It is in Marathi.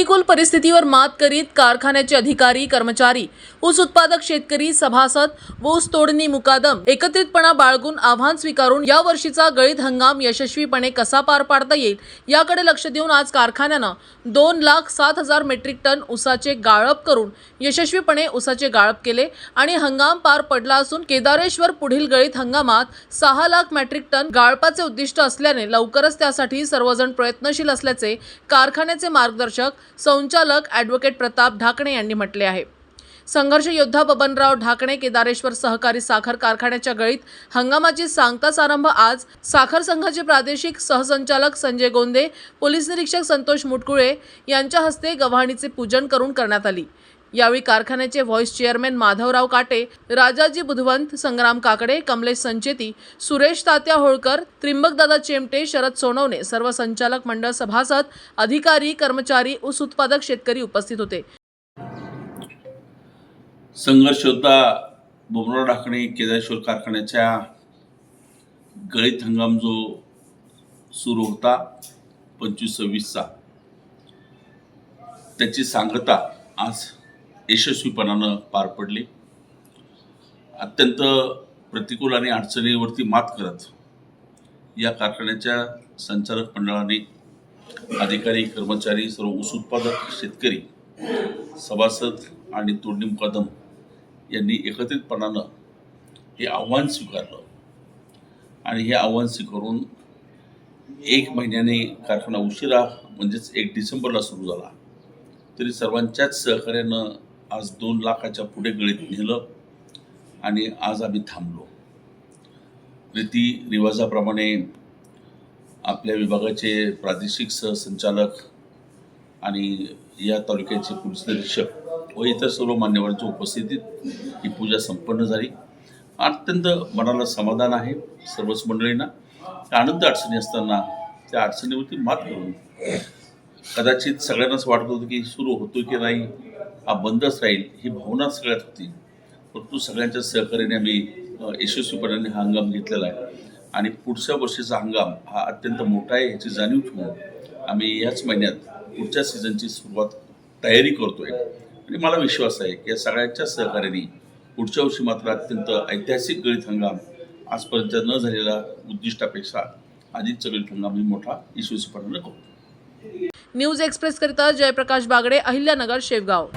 प्रतिकूल परिस्थितीवर मात करीत कारखान्याचे अधिकारी कर्मचारी, ऊस उत्पादक शेतकरी, सभासद व ऊस तोडणी मुकादम एकत्रितपणा बाळगून आव्हान स्वीकारून या वर्षीचा गळीत हंगाम यशस्वीपणे कसा पार पाडता येईल याकडे लक्ष देऊन आज कारखान्यानं 2,07,000 मेट्रिक टन ऊसाचे गाळप करून यशस्वीपणे ऊसाचे गाळप केले आणि हंगाम पार पडला असून केदारेश्वर पुढील गळीत हंगामात 6 लाख मेट्रिक टन गाळपाचे उद्दिष्ट असल्याने लवकरच त्यासाठी सर्वजण प्रयत्नशील असल्याचे कारखान्याचे मार्गदर्शक संचालक ॲडव्होकेट प्रताप ढाकणे यांनी म्हटले आहे। संघर्ष योद्धा बबनराव ढाकणे केदारेश्वर सहकारी साखर कारखान्याच्या गळीत हंगामाची सांगताच आरंभ आज साखर संघाचे प्रादेशिक सहसंचालक संजय गोंदे, पोलीस निरीक्षक संतोष मुटकुळे यांच्या हस्ते गव्हाणीचे पूजन करून करण्यात आली। यावेळी कारखान्याचे व्हाईस चेअरमॅन माधवराव काटे, राजाजी बुधवंत, संग्राम काकडे, कमलेश संचेती, सुरेश तात्या होळकर, त्रिंबकदादा चेमटे, शरद सोनवणे, सर्व संचालक मंडळ, सभासद, अधिकारी, कर्मचारी, ऊस उत्पादक शेतकरी उपस्थित होते। संघर्ष योद्धा बबनराव ढाकणे केदारेश्वर कारखान्याच्या गळीत हंगाम जो सुरू होता 25-26चा, त्याची सांगता आज यशस्वीपणानं पार पडली। अत्यंत प्रतिकूल आणि अडचणीवरती मात करत या कारखान्याच्या संचालक मंडळाने, अधिकारी, कर्मचारी, सर्व ऊस उत्पादक शेतकरी, सभासद आणि तोडणी मुकादम यांनी एकत्रितपणानं हे आव्हान स्वीकारलं आणि हे आव्हान स्वीकारून 1 महिन्याने कारखाना उशिरा म्हणजेच 1 डिसेंबरला सुरू झाला, तरी सर्वांच्याच सहकार्यानं आज 2 लाखाच्या पुढे गळीत नेलं आणि आज आम्ही थांबलो। रीती रिवाजाप्रमाणे आपल्या विभागाचे प्रादेशिक सहसंचालक आणि या तालुक्याचे पोलीस निरीक्षक व इतर सर्व मान्यवरांच्या उपस्थितीत ही पूजा संपन्न झाली। अत्यंत मनाला समाधान आहे सर्वच मंडळींना। आनंद अडचणी असताना त्या अडचणीवरती मात करून, कदाचित सगळ्यांनाच वाटत होतं की सुरू होतो की नाही, हा बंदच राहील, ही भावना सगळ्यात होती, परंतु सगळ्यांच्या सहकार्याने आम्ही यशस्वीपणाने हा हंगाम घेतलेला आहे आणि पुढच्या वर्षीचा हंगाम हा अत्यंत मोठा आहे याची जाणीव ठेवून आम्ही याच महिन्यात पुढच्या सीझनची सुरुवात तयारी करतोय आणि मला विश्वास आहे की या सगळ्यांच्या सहकार्याने पुढच्या वर्षी मात्र अत्यंत ऐतिहासिक गळीत हंगाम आजपर्यंत न झालेला उद्दिष्टापेक्षा आधीच गळीत हंगाम ही मोठा यशस्वीपणाने करू। न्यूज एक्सप्रेस करिता जयप्रकाश बागडे, अहिल्यानगर, शेवगाव।